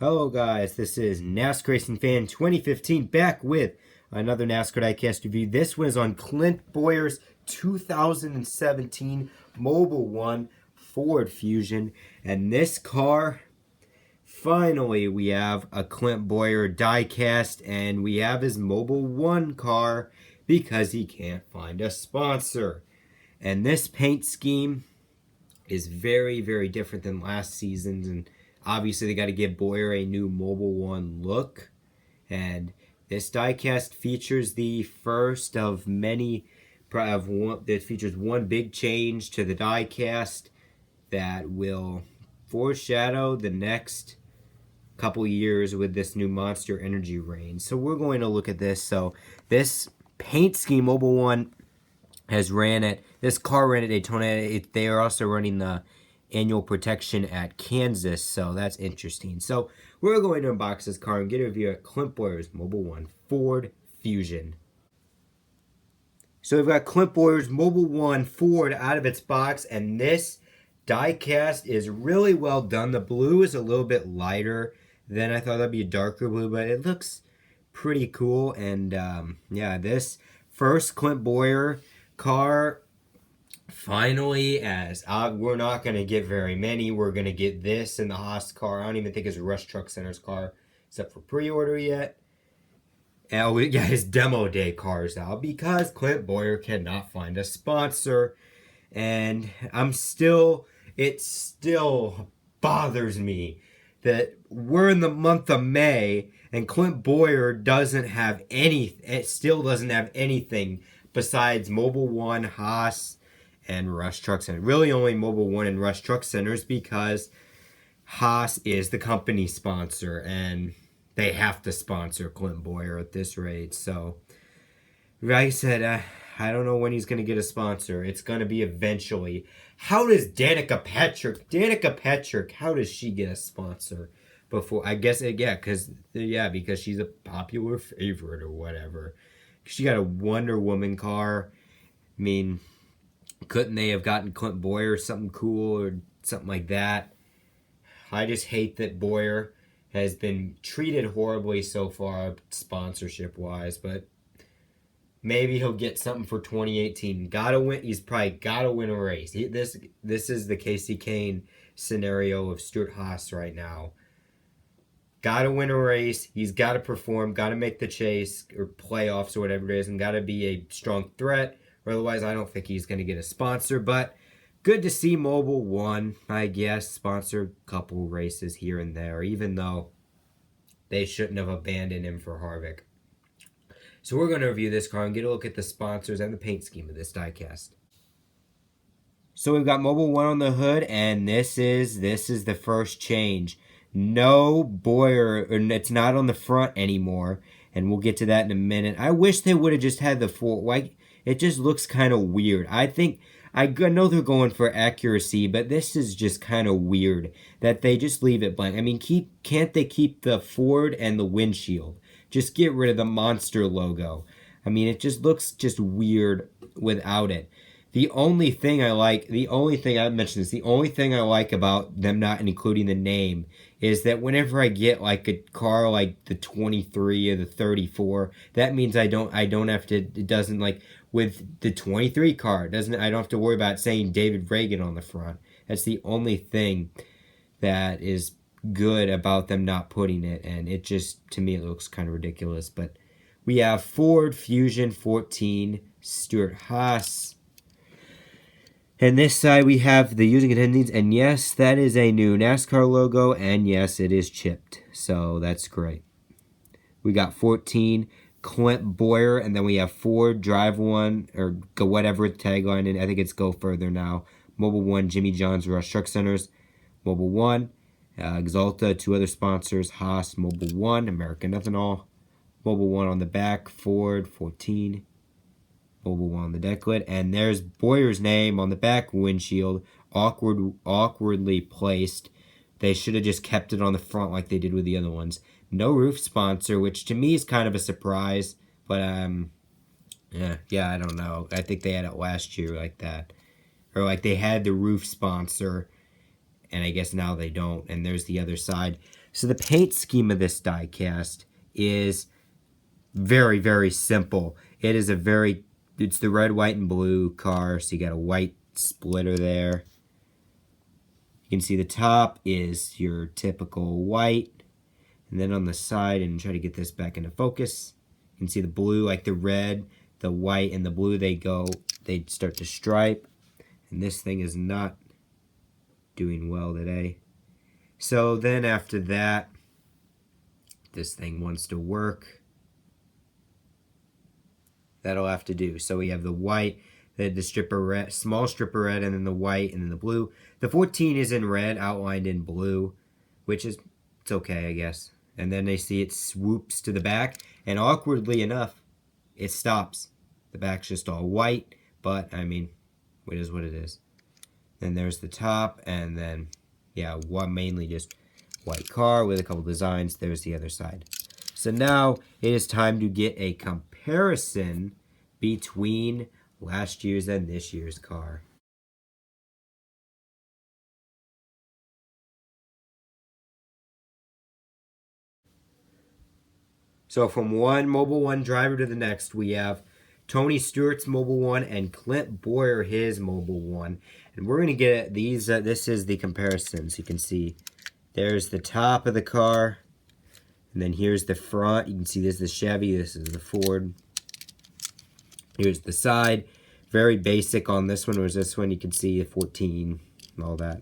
Hello guys, this is NASCAR Racing Fan 2015 back with another NASCAR DieCast review. This one is on Clint Bowyer's 2017 Mobil 1 Ford Fusion. And this car, finally we have a Clint Bowyer diecast, and we have his Mobil 1 car because he can't find a sponsor. And this paint scheme is very, very different than last season's, and obviously they got to give Bowyer a new Mobil 1 look. And this diecast features the first of many, that features one big change to the diecast that will foreshadow the next couple years with this new Monster Energy range. So we're going to look at this. So this paint scheme, Mobil 1 this car ran at Daytona. They are also running the annual protection at Kansas, so that's interesting. So we're going to unbox this car and get a review at Clint Bowyer's Mobil 1 Ford Fusion. So we've got Clint Bowyer's Mobil 1 Ford out of its box, and this diecast is really well done. The blue is a little bit lighter than I thought. That'd be a darker blue, but it looks pretty cool. And yeah, this first Clint Bowyer car, finally, as we're not going to get very many. We're going to get this in the Haas car. I don't even think it's a Rush Truck Center's car, except for pre-order yet. And we got his demo day cars out because Clint Bowyer cannot find a sponsor. And it still bothers me that we're in the month of May and Clint Bowyer still doesn't have anything besides Mobil 1, Haas, and Rush Truck Center. Really only Mobil 1 and Rush Truck Centers, because Haas is the company sponsor and they have to sponsor Clint Bowyer at this rate. So, like I said, I don't know when he's going to get a sponsor. It's going to be eventually. How does Danica Patrick, how does she get a sponsor before? I guess, because she's a popular favorite or whatever. She got a Wonder Woman car. I mean, couldn't they have gotten Clint Bowyer something cool or something like that? I just hate that Bowyer has been treated horribly so far, sponsorship-wise, but maybe he'll get something for 2018. He's probably got to win a race. This is the Casey Kane scenario of Stuart Haas right now. Got to win a race. He's got to perform. Got to make the chase or playoffs or whatever it is, and got to be a strong threat. Or otherwise, I don't think he's going to get a sponsor. But good to see Mobil 1, I guess, sponsor a couple races here and there, even though they shouldn't have abandoned him for Harvick. So we're going to review this car and get a look at the sponsors and the paint scheme of this diecast. So we've got Mobil 1 on the hood, and this is the first change. No Bowyer, and it's not on the front anymore, and we'll get to that in a minute. I wish they would have just had the full, it just looks kind of weird. I know they're going for accuracy, but this is just kind of weird that they just leave it blank. I mean, can't they keep the Ford and the windshield? Just get rid of the monster logo. I mean, it just looks just weird without it. The only thing I like about them not including the name is that whenever I get like a car like the 23 or the 34, that means I don't have to, it doesn't, like with the 23 car, I don't have to worry about saying David Reagan on the front. That's the only thing that is good about them not putting it, and it just, to me, it looks kind of ridiculous. But we have Ford Fusion 14, Stuart Haas. And this side we have the using attendings, and yes, that is a new NASCAR logo, and yes, it is chipped, so that's great. We got 14, Clint Bowyer, and then we have Ford, Drive One, or go whatever tagline, and I think it's Go Further now. Mobil 1, Jimmy John's Rush Truck Centers, Mobil 1, Exalta, two other sponsors, Haas, Mobil 1, American Ethanol, Mobil 1 on the back, Ford, 14, Mobil 1 on the deck lid, and there's Bowyer's name on the back windshield, awkwardly placed. They should have just kept it on the front like they did with the other ones. No roof sponsor, which to me is kind of a surprise, but yeah, I don't know. I think they had it last year like that, or like they had the roof sponsor and I guess now they don't, and there's the other side. So the paint scheme of this diecast is very, very simple. It's the red, white, and blue car, so you got a white splitter there. You can see the top is your typical white, and then on the side, and try to get this back into focus, you can see the blue, like the red, the white, and the blue, they start to stripe, and this thing is not doing well today. So then after that, this thing wants to work. That'll have to do. So we have the white, the strip of red, small strip of red, and then the white, and then the blue. The 14 is in red, outlined in blue, which is, it's okay, I guess. And then they see it swoops to the back, and awkwardly enough, it stops. The back's just all white, but, I mean, it is what it is. Then there's the top, and then, yeah, mainly just white car with a couple designs. There's the other side. So now it is time to get a comparison between last year's and this year's car. So from one Mobil 1 driver to the next, we have Tony Stewart's Mobil 1 and Clint Bowyer his Mobil 1. And we're going to get these, this is the comparison. So you can see there's the top of the car. And then here's the front. You can see this is the Chevy, this is the Ford. Here's the side. Very basic on this one, whereas this one you can see the 14 and all that.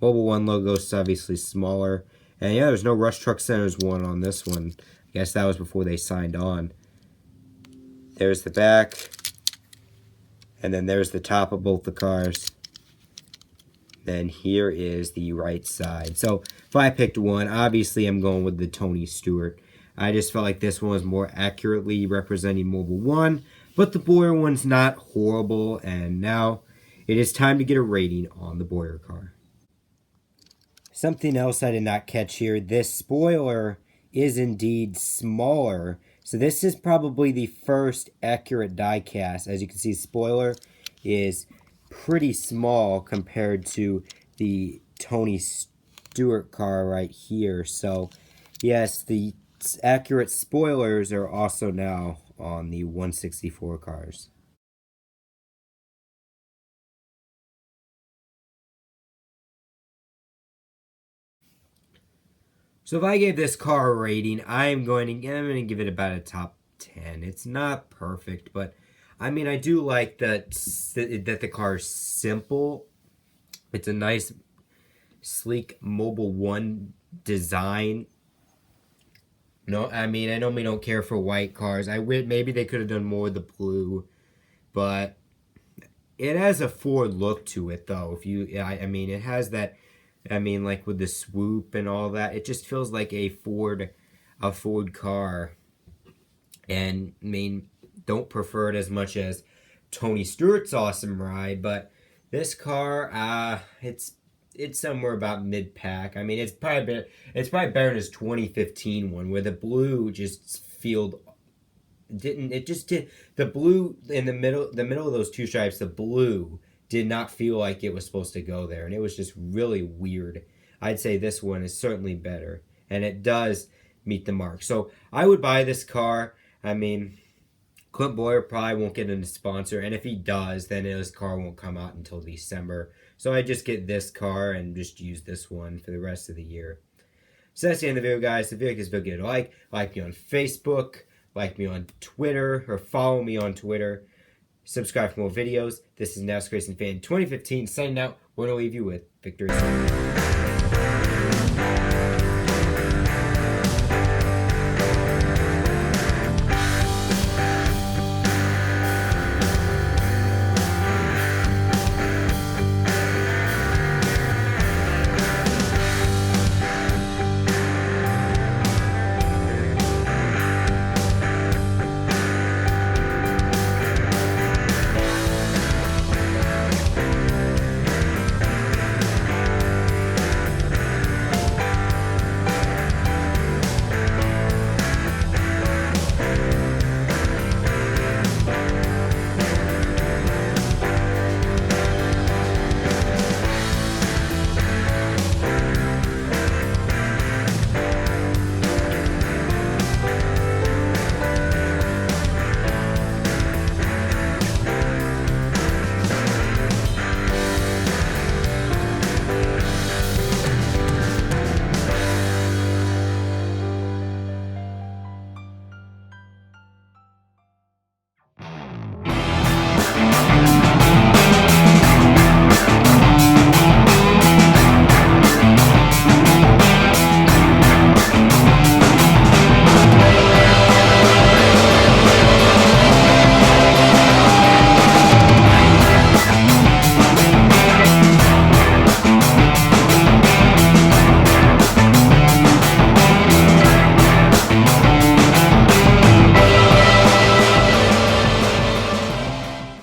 Mobil 1 logo is obviously smaller. And yeah, there's no Rush Truck Centers one on this one. I guess that was before they signed on. There's the back. And then there's the top of both the cars. Then here is the right side. So if I picked one, obviously I'm going with the Tony Stewart. I just felt like this one was more accurately representing Mobil 1, but the Bowyer one's not horrible, and now it is time to get a rating on the Bowyer car. Something else I did not catch here, this spoiler is indeed smaller. So this is probably the first accurate diecast. As you can see, spoiler is pretty small compared to the Tony Stewart car right here. So yes, the accurate spoilers are also now on the 164 cars. So if I gave this car a rating, I'm going to give it about a top 10. It's not perfect, but I mean, I do like that the car is simple. It's a nice, sleek Mobil 1 design. No, I mean, I normally don't care for white cars. Maybe they could have done more with the blue, but it has a Ford look to it, though. I mean, it has that. I mean, like with the swoop and all that, it just feels like a Ford car. And I mean, don't prefer it as much as Tony Stewart's awesome ride, but this car, it's somewhere about mid-pack. I mean, it's probably better than his 2015 one, where the blue just the blue in the middle of those two stripes, the blue did not feel like it was supposed to go there, and it was just really weird. I'd say this one is certainly better, and it does meet the mark. So I would buy this car. I mean, Clint Bowyer probably won't get a sponsor, and if he does, then his car won't come out until December. So I just get this car and just use this one for the rest of the year. So that's the end of the video, guys. If you like this video, give it a like me on Facebook, like me on Twitter, or follow me on Twitter. Subscribe for more videos. This is NASCAR Racing Fan 2015 signing out. We're going to leave you with victory.